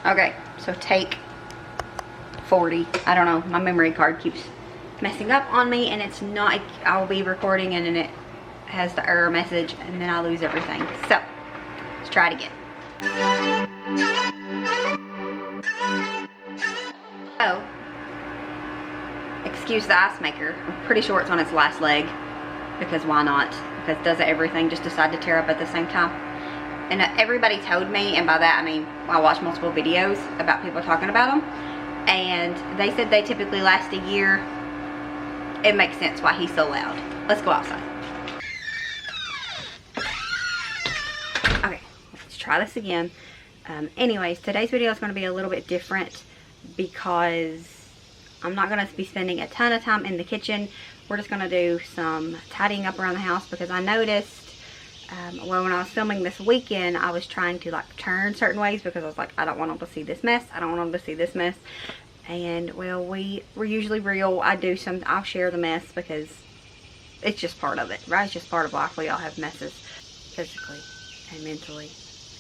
Okay, so take 40. I don't know, my memory card keeps messing up on me, and it's not, I will be recording and then it has the error message and then I lose everything. So let's try it again. Oh, excuse the ice maker. I'm pretty sure it's on its last leg, because why not? Because does everything just decide to tear up at the same time? And everybody told me, and by that I mean I watched multiple videos about people talking about them, and they said they typically last a year. It makes sense why he's so loud. Let's go outside. Okay, let's try this again. Anyways, today's video is going to be a little bit different because I'm not going to be spending a ton of time in the kitchen. We're just going to do some tidying up around the house, because I noticed well, when I was filming this weekend, I was trying to like turn certain ways because I was like, I don't want them to see this mess. I don't want them to see this mess. And well, we're usually real. I'll share the mess because it's just part of it, right? It's just part of life. We all have messes, physically and mentally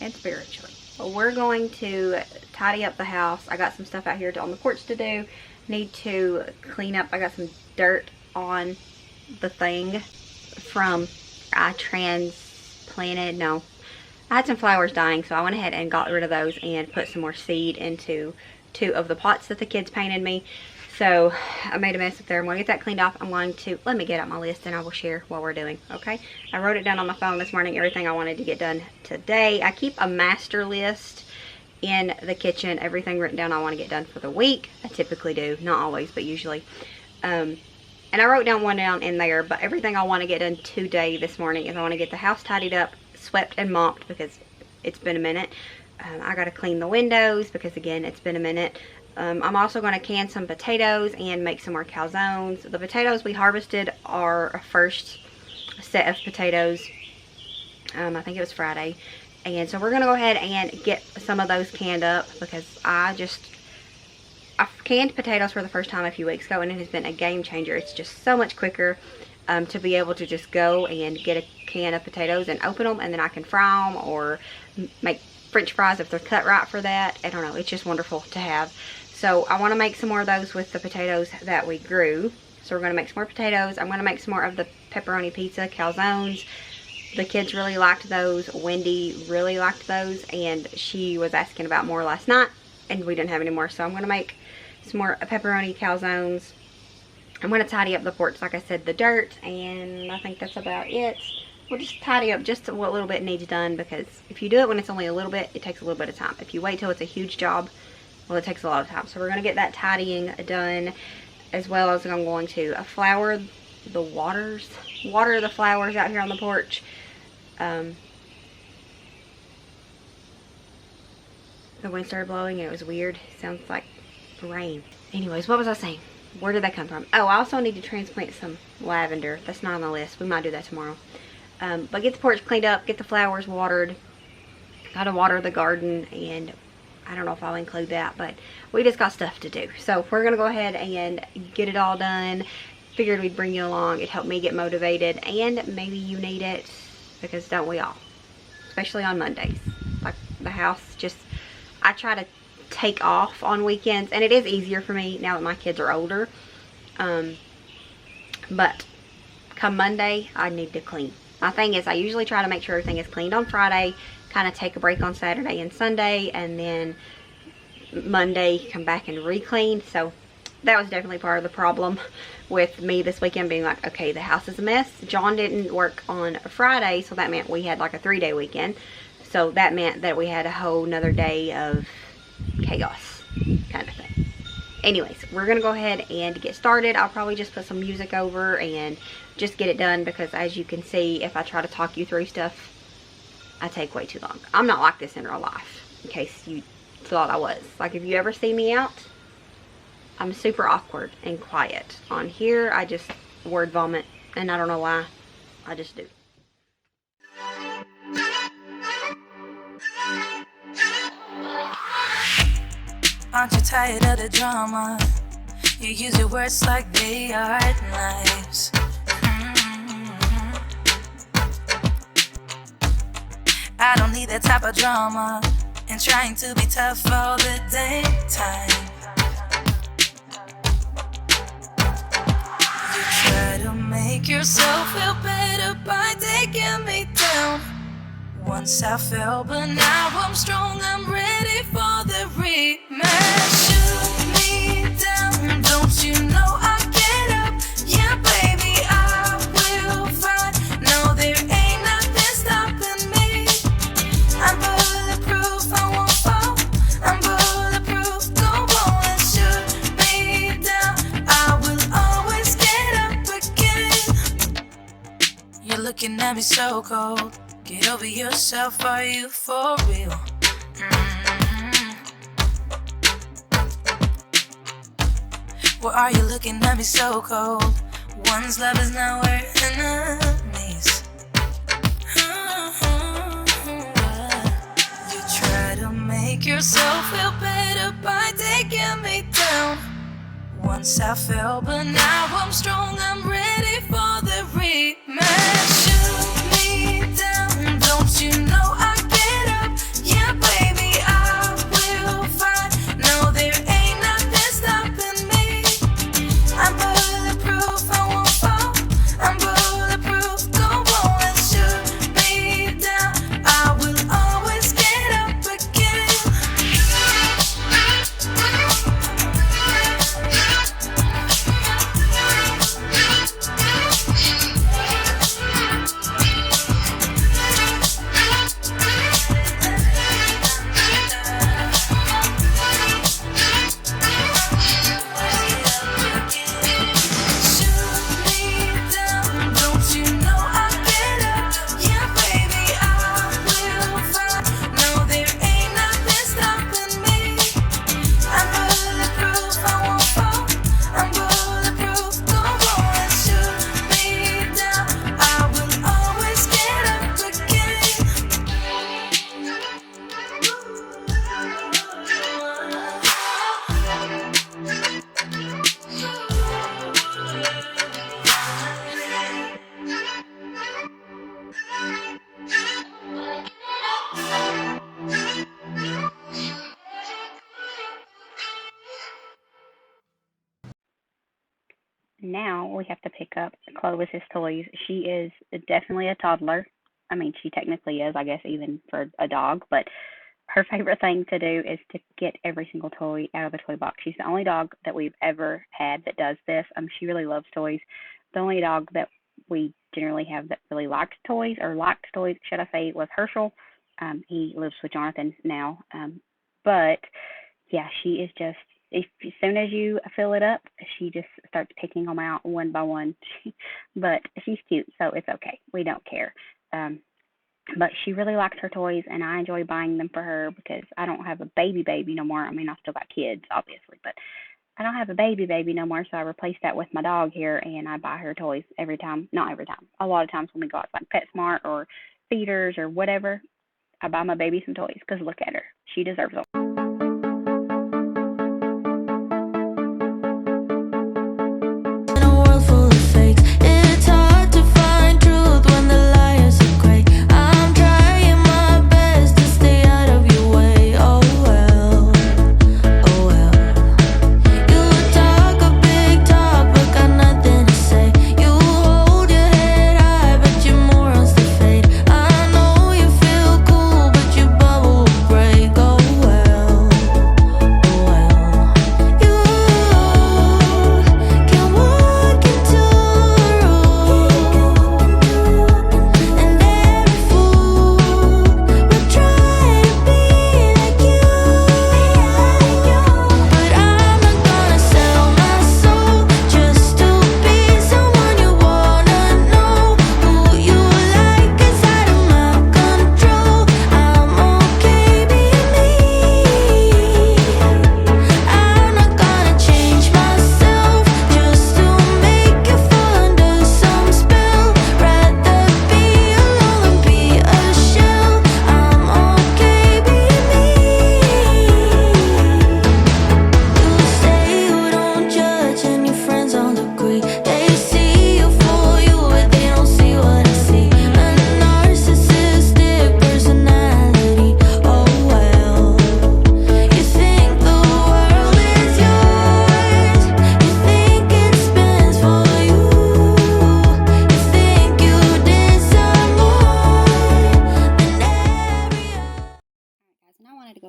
and spiritually. But we're going to tidy up the house. I got some stuff out here on the porch to do. Need to clean up. I got some dirt on the thing from I had some flowers dying, so I went ahead and got rid of those and put some more seed into 2 of the pots that the kids painted me. So I made a mess up there. I'm going to get that cleaned off. I'm going to, let me get out my list and I will share what we're doing, okay? I wrote it down on my phone this morning, everything I wanted to get done today. I keep a master list in the kitchen, everything written down I want to get done for the week. I typically do, not always, but usually. And I wrote down one down in there, but everything I want to get done today, this morning, is I want to get the house tidied up, swept and mopped, because it's been a minute. I got to clean the windows because, again, it's been a minute. I'm also going to can some potatoes and make some more calzones. The potatoes we harvested our first set of potatoes. I think it was Friday. And so we're going to go ahead and get some of those canned up, because I canned potatoes for the first time a few weeks ago, and it has been a game changer. It's just so much quicker to be able to just go and get a can of potatoes and open them, and then I can fry them or make French fries if they're cut right for that. I don't know, it's just wonderful to have. So I want to make some more of those with the potatoes that we grew. So we're going to make some more potatoes. I'm going to make some more of the pepperoni pizza calzones. The kids really liked those. Wendy really liked those, and she was asking about more last night, and we didn't have any more. So I'm going to make some more pepperoni calzones. I'm going to tidy up the porch, like I said, the dirt, and I think that's about it. We'll just tidy up just what little bit needs done, because if you do it when it's only a little bit, it takes a little bit of time. If you wait till it's a huge job, well, it takes a lot of time. So we're going to get that tidying done, as well as I'm going to water the flowers out here on the porch. The wind started blowing and it was weird. It sounds like rain. Anyways, what was I saying? Where did that come from? Oh, I also need to transplant some lavender. That's not on the list. We might do that tomorrow. But get the porch cleaned up, get the flowers watered. Gotta water the garden, and I don't know if I'll include that, but we just got stuff to do. So we're gonna go ahead and get it all done. Figured we'd bring you along. It helped me get motivated, and maybe you need it, because don't we all? Especially on Mondays. Like, the house just, I try to take off on weekends, and it is easier for me now that my kids are older. But come Monday, I need to clean. My thing is, I usually try to make sure everything is cleaned on Friday, kind of take a break on Saturday and Sunday, and then Monday come back and re-clean. So that was definitely part of the problem with me this weekend, being like, okay, the house is a mess. John didn't work on Friday, so that meant we had like a 3-day weekend. So that meant that we had a whole nother day of chaos kind of thing. Anyways, we're gonna go ahead and get started. I'll probably just put some music over and just get it done, because as you can see, if I try to talk you through stuff, I take way too long. I'm not like this in real life, in case you thought I was. Like, if you ever see me out, I'm super awkward and quiet. On here, I just word vomit, and I don't know why. I just do. Aren't you tired of the drama? You use your words like they are knives. I don't need that type of drama. and trying to be tough all the daytime. You try to make yourself feel better by taking me down. Once I fell, but now I'm strong, I'm ready for the rematch. Shoot me down, don't you know I get up? Yeah, baby, I will fight. No, there ain't nothing stopping me. I'm bulletproof, I won't fall. I'm bulletproof, go on and shoot me down. I will always get up again. You're looking at me so cold. Get over yourself, are you for real? Why are you looking at me so cold? One's love is now we're enemies. You try to make yourself feel better by taking me down. Once I fell, but now I'm strong, I'm ready for the rematch. Shoot me down, don't you know I get up? Yeah, baby, I will fight. No, there ain't nothing stopping me. I'm bulletproof, I won't fall. I'm bulletproof, go on and shoot me down. I will always get up again. Now we have to pick up Clovis's toys. She is definitely a toddler. I mean, she technically is, I guess, even for a dog, but her favorite thing to do is to get every single toy out of the toy box. She's the only dog that we've ever had that does this. She really loves toys. The only dog that we generally have that really liked toys, should I say, was Herschel. He lives with Jonathan now. But yeah, she is just, as soon as you fill it up, she just starts picking them out one by one. But she's cute, so it's okay. We don't care. But she really likes her toys, and I enjoy buying them for her because I don't have a baby no more. I mean, I still got kids, obviously, but I don't have a baby no more, so I replaced that with my dog here, and I buy her toys every time. Not every time. A lot of times when we go out to like PetSmart or Feeders or whatever, I buy my baby some toys because look at her. She deserves them. Well,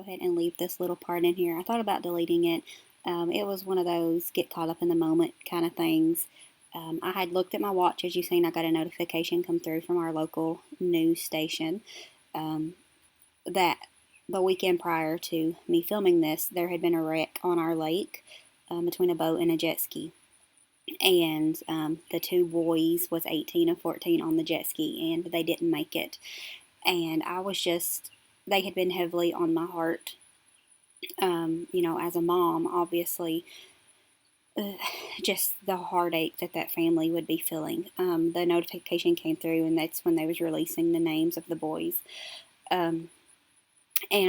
ahead and leave this little part in here. I thought about deleting it. It was one of those get caught up in the moment kind of things. I had looked at my watch. As you've seen, I got a notification come through from our local news station that the weekend prior to me filming this, there had been a wreck on our lake between a boat and a jet ski. And the two boys was 18 and 14 on the jet ski, and they didn't make it. And I was just, they had been heavily on my heart. You know, as a mom, obviously, just the heartache that family would be feeling. The notification came through, and that's when they was releasing the names of the boys. And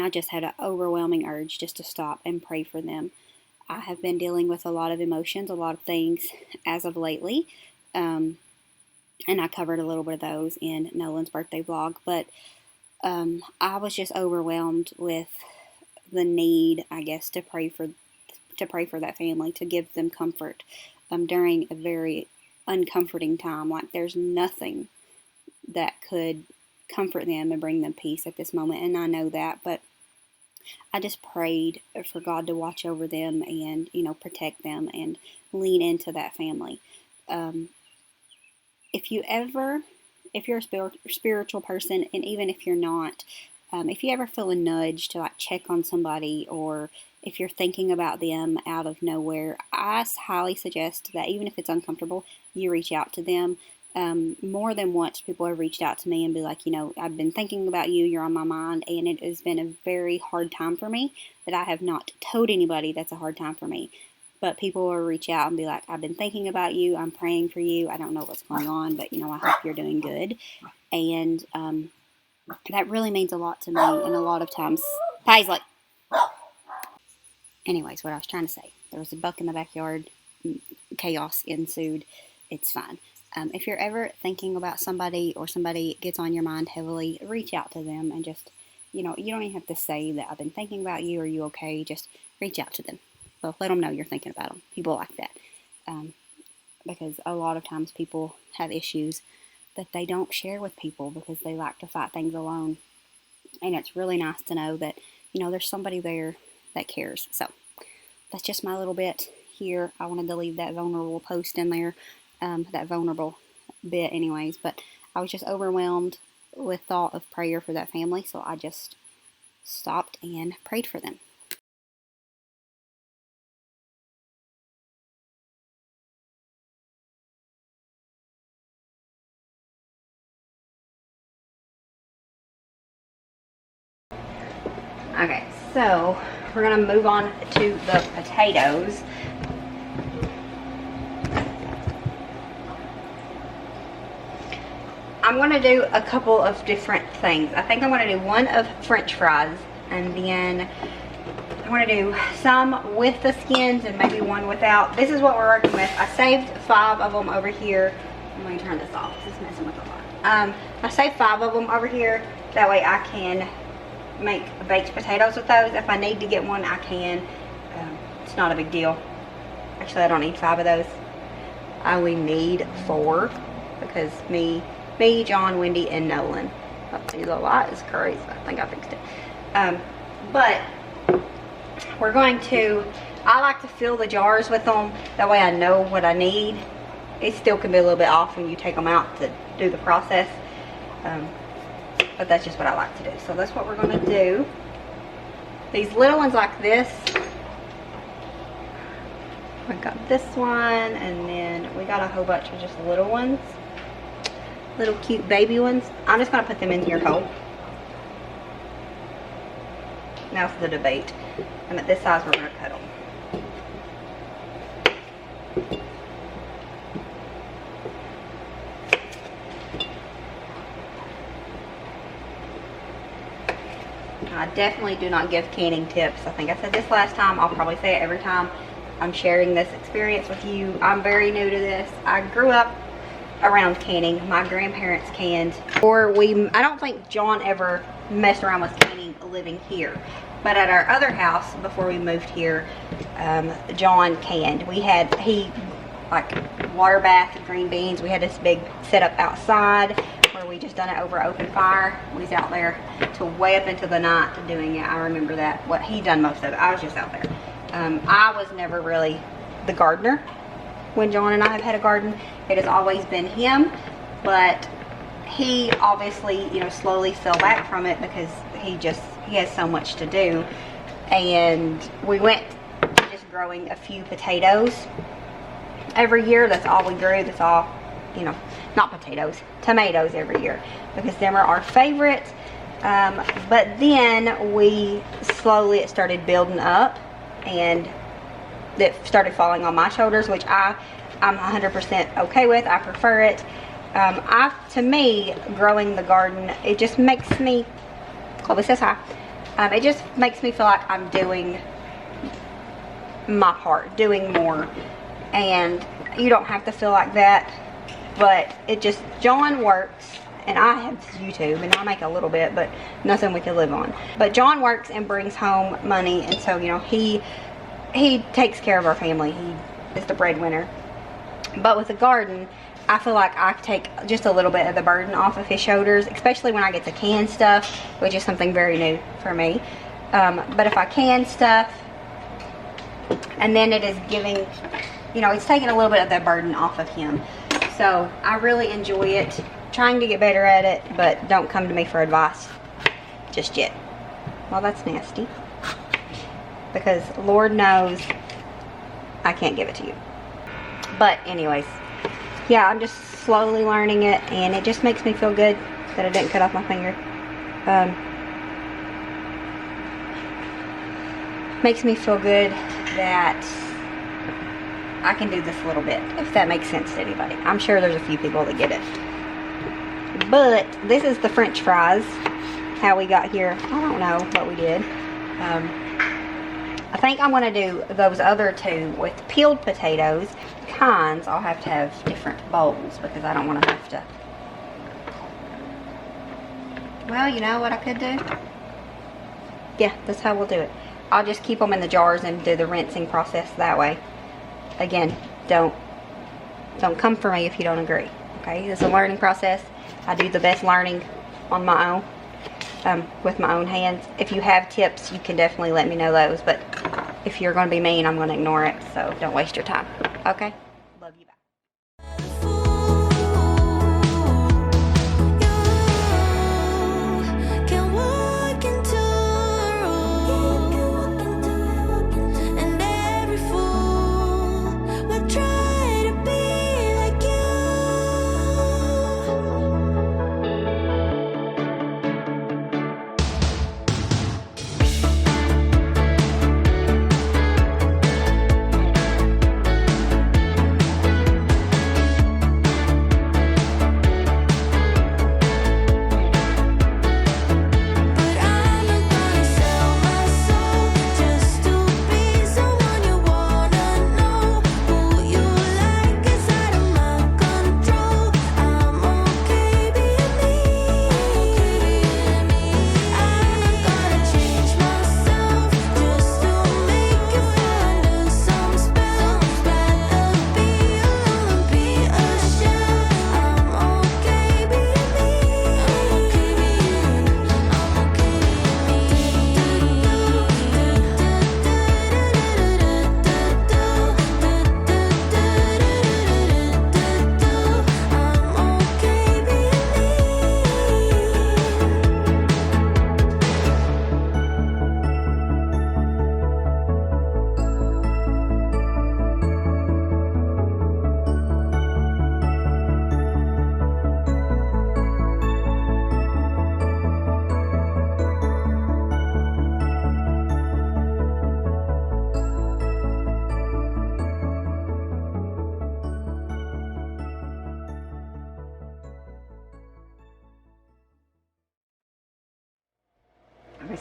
I just had an overwhelming urge just to stop and pray for them. I have been dealing with a lot of emotions, a lot of things as of lately. And I covered a little bit of those in Nolan's birthday vlog. But I was just overwhelmed with the need, I guess, to pray for that family, to give them comfort during a very uncomforting time. Like, there's nothing that could comfort them and bring them peace at this moment, and I know that, but I just prayed for God to watch over them and, you know, protect them and lean into that family. If you're a spiritual person, and even if you're not, if you ever feel a nudge to like check on somebody, or if you're thinking about them out of nowhere, I highly suggest that even if it's uncomfortable, you reach out to them. More than once, people have reached out to me and be like, you know, I've been thinking about you, you're on my mind, and it has been a very hard time for me that I have not told anybody that's a hard time for me. But people will reach out and be like, I've been thinking about you, I'm praying for you, I don't know what's going on, but, you know, I hope you're doing good. And that really means a lot to me, and a lot of times, Paisley. Anyways, what I was trying to say, there was a buck in the backyard, chaos ensued, it's fine. If you're ever thinking about somebody, or somebody gets on your mind heavily, reach out to them and just, you know, you don't even have to say that I've been thinking about you, are you okay? Just reach out to them. Well, let them know you're thinking about them. People like that. Because a lot of times people have issues that they don't share with people because they like to fight things alone. And it's really nice to know that, you know, there's somebody there that cares. So that's just my little bit here. I wanted to leave that vulnerable post in there. That vulnerable bit anyways, but I was just overwhelmed with thought of prayer for that family, so I just stopped and prayed for them. Okay, so we're gonna move on to the potatoes. I'm going to do a couple of different things. I think I'm going to do one of French fries, and then I'm going to do some with the skins and maybe one without. This is what we're working with. I saved 5 of them over here. Let me turn this off. This is messing with a lot. I saved 5 of them over here. That way I can make baked potatoes with those. If I need to get one, I can. It's not a big deal. Actually, I don't need 5 of those. I only need 4 because me, John, Wendy, and Nolan. Oh, see, the light is crazy. I think I fixed it. But we're going to, I like to fill the jars with them. That way I know what I need. It still can be a little bit off when you take them out to do the process. But that's just what I like to do. So that's what we're going to do. These little ones like this. We got this one, and then we got a whole bunch of just little ones. Little cute baby ones. I'm just going to put them in here whole. Now for the debate. And at this size we're going to cut them. I definitely do not give canning tips. I think I said this last time. I'll probably say it every time I'm sharing this experience with you. I'm very new to this. I grew up around canning. My grandparents canned. I don't think John ever messed around with canning living here. But at our other house, before we moved here, John canned. He like water bath green beans. We had this big setup outside. where we just done it over open fire. We was out there till way up into the night doing it. I remember that. What he done most of it. I was just out there. I was never really the gardener when John and I have had a garden. It has always been him, but he obviously, you know, slowly fell back from it because he has so much to do. And we went to just growing a few potatoes every year. That's all we grew. That's all, you know, not potatoes, tomatoes every year, because them are our favorites. But then it started building up, and it started falling on my shoulders, which I'm 100% okay with. I prefer it. To me, growing the garden, it just makes me, Chloe says hi. It just makes me feel like I'm doing my part, doing more. And you don't have to feel like that, but John works, and I have YouTube, and I make a little bit, but nothing we can live on. But John works and brings home money, and so, you know, he takes care of our family. He is the breadwinner. But with the garden, I feel like I take just a little bit of the burden off of his shoulders, especially when I get to can stuff, which is something very new for me. But if I can stuff, and then it is giving, you know, it's taking a little bit of that burden off of him. So I really enjoy it, trying to get better at it, but don't come to me for advice just yet. Well, that's nasty, because Lord knows I can't give it to you. But anyways, yeah, I'm just slowly learning it, and it just makes me feel good that I didn't cut off my finger. Makes me feel good that I can do this a little bit, if that makes sense to anybody. I'm sure there's a few people that get it. But this is the French fries. How we got here, I don't know what we did. I think I'm going to do those other two with peeled potatoes. Kinds, I'll have to have different bowls because I don't want to have to. Well, you know what I could do? Yeah, that's how we'll do it. I'll just keep them in the jars and do the rinsing process that way. Again, don't come for me if you don't agree. Okay, it's a learning process. I do the best learning on my own, with my own hands. If you have tips, you can definitely let me know those. But if you're going to be mean, I'm going to ignore it. So don't waste your time. Okay? Love you. Bye.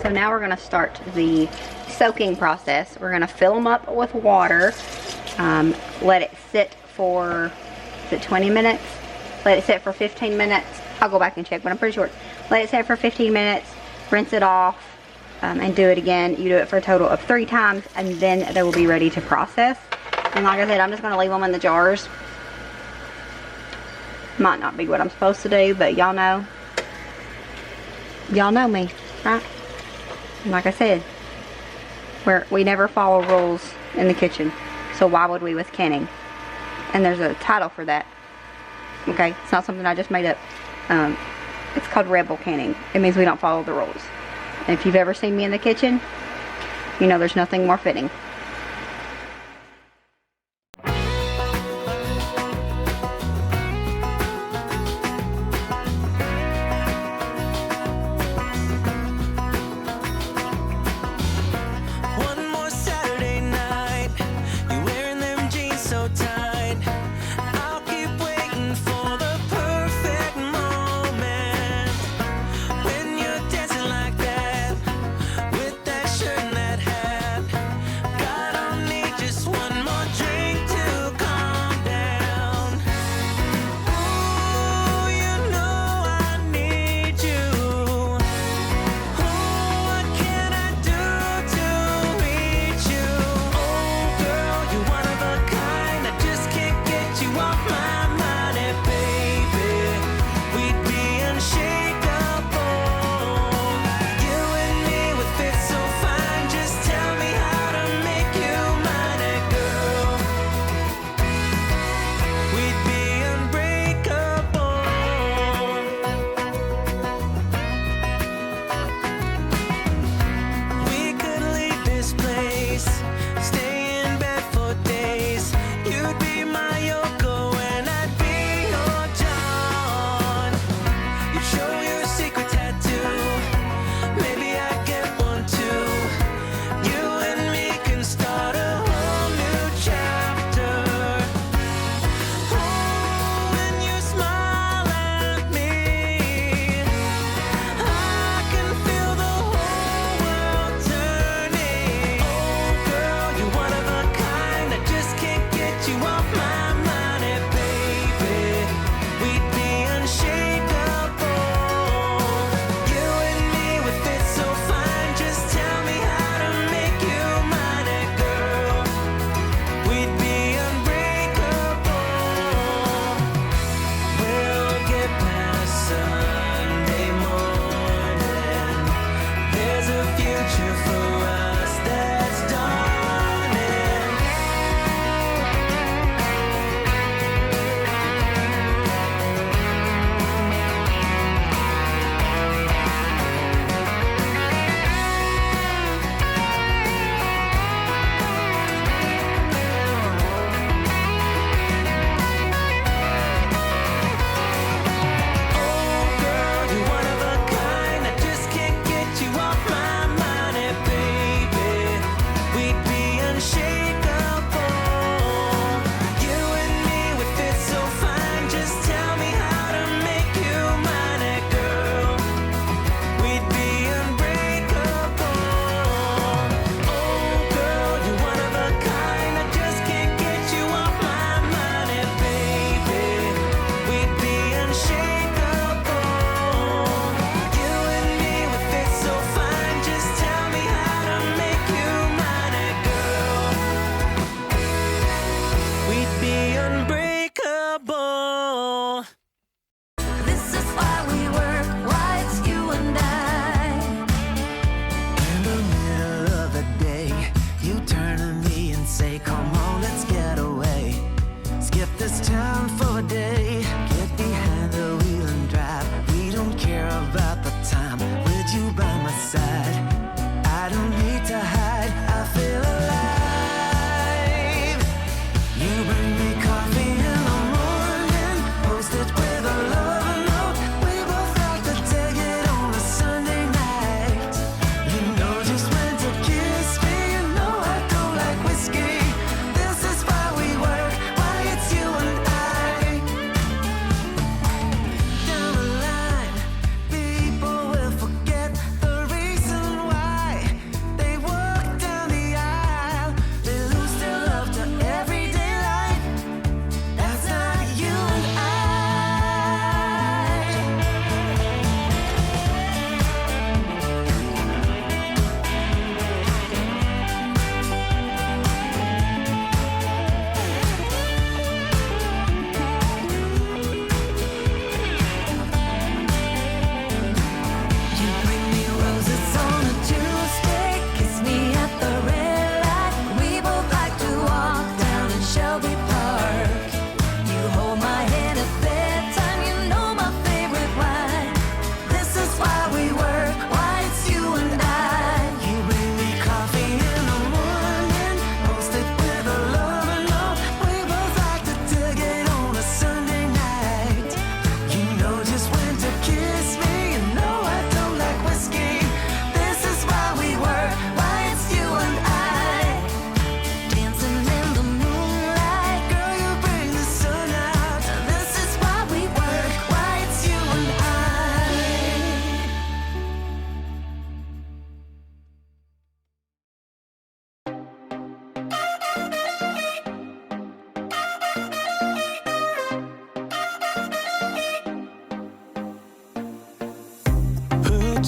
So now we're going to start the soaking process. We're going to fill them up with water, let it sit for, is it 20 minutes? Let it sit for 15 minutes. I'll go back and check, but I'm pretty sure. Let it sit for 15 minutes, rinse it off, and do it again. You do it for a total of 3 times, and then they will be ready to process. And like I said, I'm just going to leave them in the jars Might not be what I'm supposed to do, but y'all know me, right? And like I said, we never follow rules in the kitchen, so why would we with canning? And there's a title for that. Okay, it's not something I just made up. It's called rebel canning. It means we don't follow the rules. And if you've ever seen me in the kitchen, you know there's nothing more fitting. One more Saturday night, you're wearing them jeans so tight. I'll keep waiting for the perfect moment when you're dancing like that with that shirt and that hat.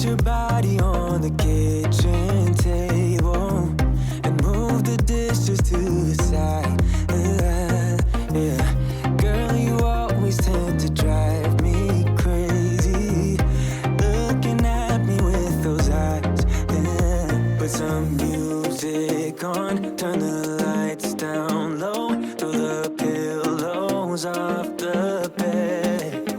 Put your body on the kitchen table and move the dishes to the side. Yeah. Girl, you always tend to drive me crazy, looking at me with those eyes. Yeah. Put some music on, turn the lights down low, throw the pillows off the bed,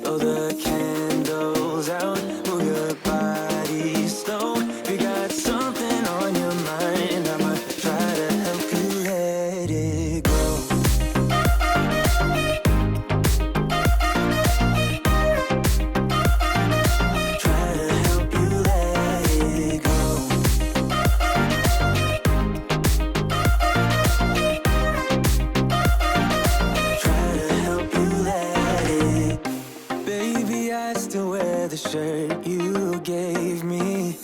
blow the candles out, move your body slow. If you got something on your mind, I'ma try to help you let it go. Try to help you let it go. Try to help you let it. Baby, I still wear the shirt you gave me,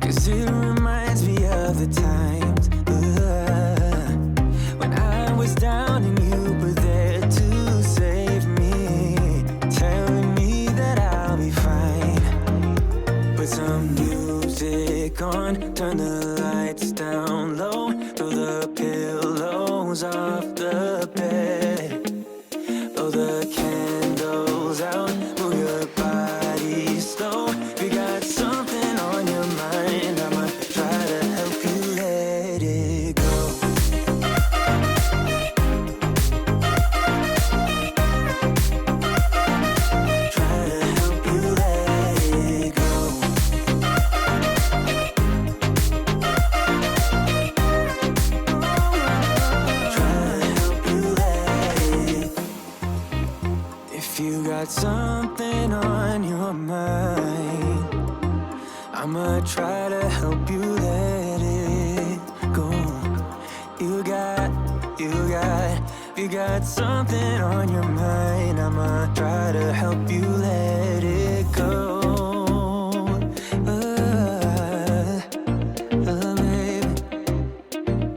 'cause it reminds me of the times when I was down and you were there to save me, telling me that I'll be fine. Put some music on, turn the lights down low, throw the pillows off the bed, blow the candles out, move your body slow. If you got something on your mind, I'ma try to help you let it go. Try to help you let it go. Try to help you let it. If you got something on your mind, I'ma try to help you let it go. You got something on your mind, I'ma try to help you let it go. Baby,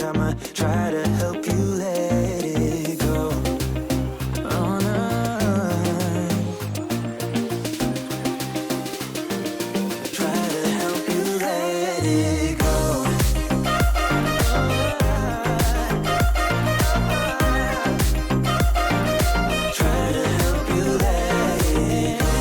I'ma try to help you let it go. Oh, no. Try to help you let it go. Try to help you let it go.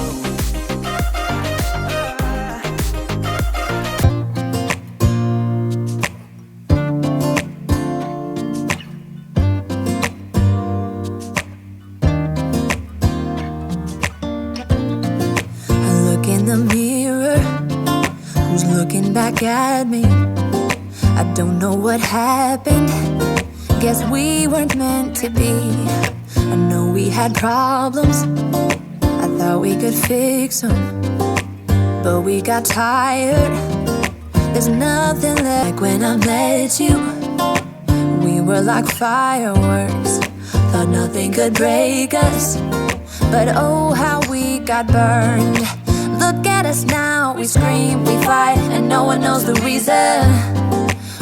I look in the mirror, who's looking back at me? I don't know what happened, guess we weren't meant to be. I know we had problems, I thought we could fix them, but we got tired. There's nothing like when I met you. We were like fireworks, thought nothing could break us, but oh how we got burned. Look at us now, we scream, we fight, and no one knows the reason.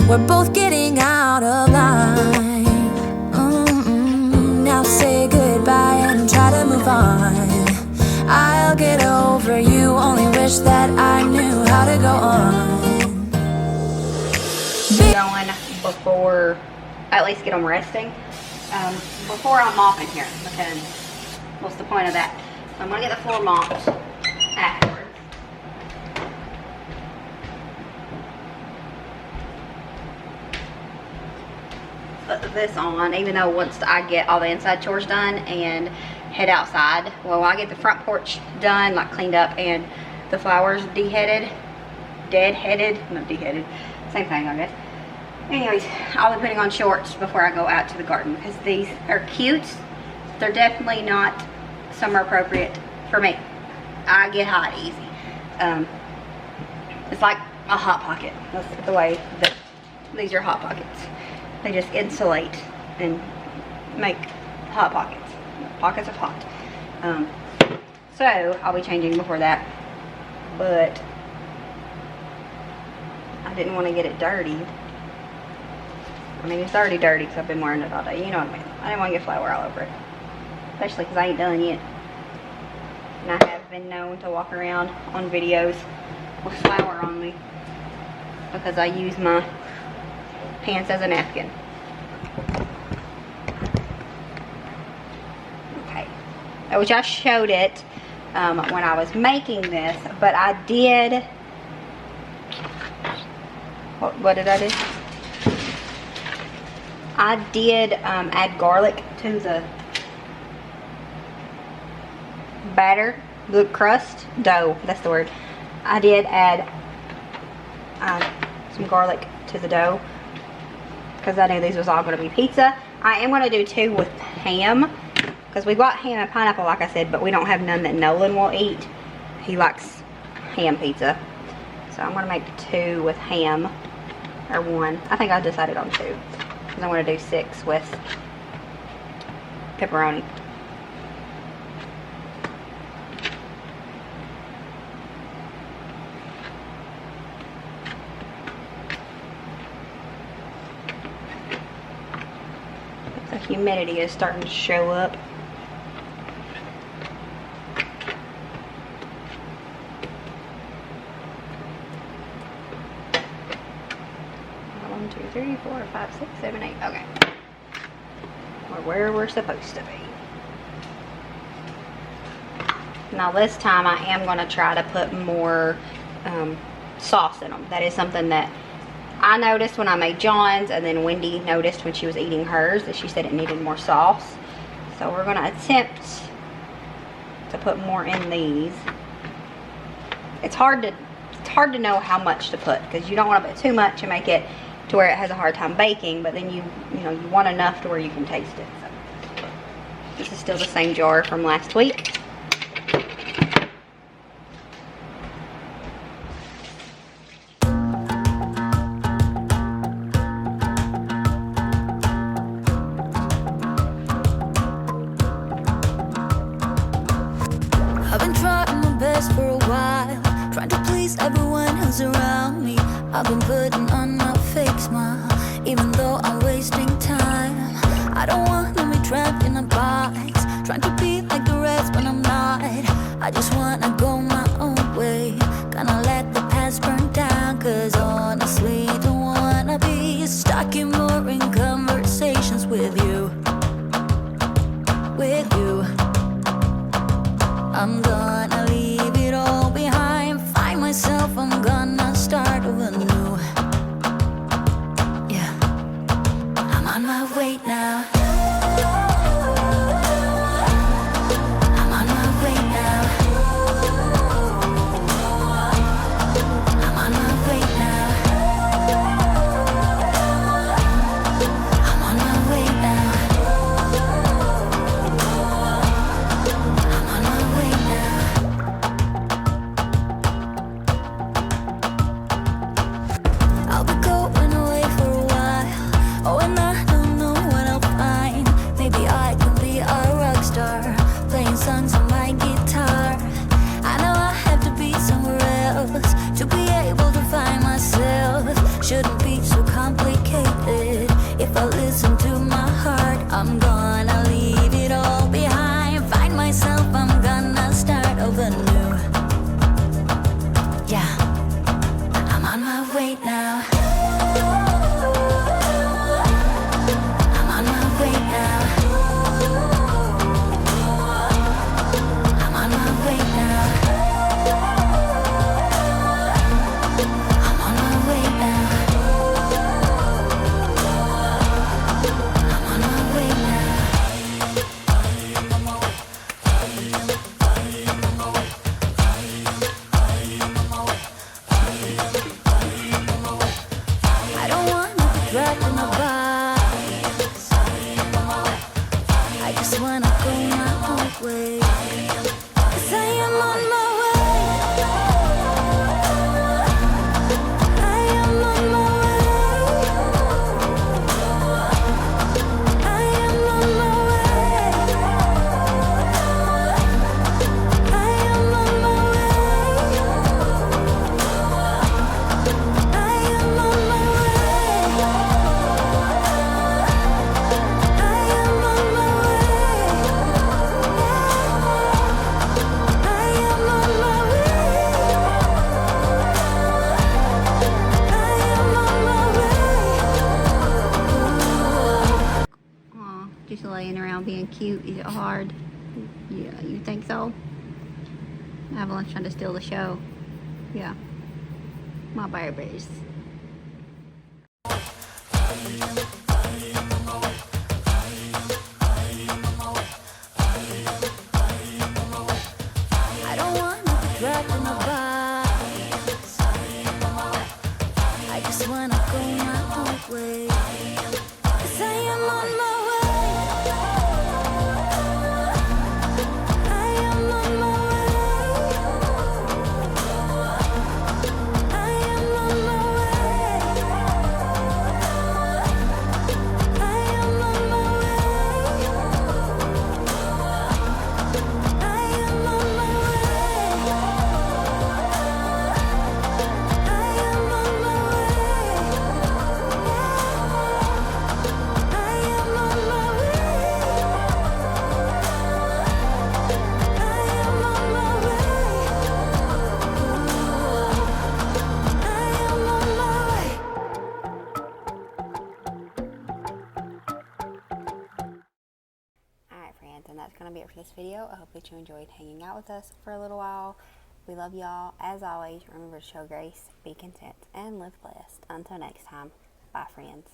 We're both getting out of line. Now say goodbye and try to move on. I'll get over you, only wish that I knew how to go on. Going before, at least get them resting, before I'm mopping here, because what's the point of that? So I'm gonna get the floor mopped afterwards. Put this on, even though once I get all the inside chores done and head outside, well, I get the front porch done, like cleaned up, and the flowers deadheaded, not deheaded, same thing I guess. Anyways, I'll be putting on shorts before I go out to the garden, because these are cute. They're definitely not summer appropriate for me. I get hot easy. It's like a hot pocket. That's the way that these are hot pockets. They just insulate and make hot pockets. Pockets of hot. So I'll be changing before that, but I didn't want to get it dirty. I mean, it's already dirty because I've been wearing it all day. You know what I mean? I didn't want to get flour all over it, especially because I ain't done yet. And I have been known to walk around on videos with flour on me because I use my pants as a napkin. Okay, which I showed it when I was making this, but I did, what did I do? I did add garlic to the batter, the crust, dough, that's the word. I did add some garlic to the dough because I knew these was all going to be pizza. I am going to do 2 with ham because we got ham and pineapple, like I said, but we don't have none that Nolan will eat. He likes ham pizza. So I'm going to make 2 with ham, or 1. I think I decided on 2 because I'm going to do 6 with pepperoni. The humidity is starting to show up. One, 2, 3, 4, 5, 6, 7, 8. Okay. We're where we're supposed to be. Now this time I am going to try to put more sauce in them. That is something that I noticed when I made John's, and then Wendy noticed when she was eating hers that she said it needed more sauce. So we're going to attempt to put more in these. It's hard to know how much to put because you don't want to put too much and make it to where it has a hard time baking, but then you want enough to where you can taste it. So this is still the same jar from last week. I've been trying my best for a while, trying to please everyone who's around me. I've been putting on my fake smile, even though I'm wasting time. I don't want to be trapped in a box, trying to be like the rest when I'm not. I just wanna go my own way, gonna let the past burn down. Cause honestly, don't wanna be stuck in boring conversations with you. I'm gonna leave it all behind, find myself, I'm gonna start over new. Yeah, I'm on my way now. I'm on my way now. I'm on my way now. I'm on my way now. I'll be going away for a while. Oh, and I don't know what I'll find. Maybe I can be a rock star, playing songs on my guitar. I know I have to be somewhere else to be able to find myself. Shouldn't be so complicated. If I listen to my heart, I'm gonna leave it all behind, find myself, I'm gonna start over new. Yeah, I'm on my way now. I'm on my way now. I'm on my way now. I'm on my way now. I'm on my way now. laying around being cute? Is it hard? Yeah, you think so? Evelyn's trying to steal the show. Yeah. My babies. I don't wanna be dragged in a box. I just wanna go my own way. 'Cause I am on my way. I am on my way. I am on my way. I am on my way. I am on my way. I am on my way. I am on my way. I am on my way. I am on my way. Alright friends, and that's going to be it for this video. I hope that you enjoyed hanging out with us for a little while. We love y'all. As always, remember to show grace, be content, and live blessed. Until next time, bye friends.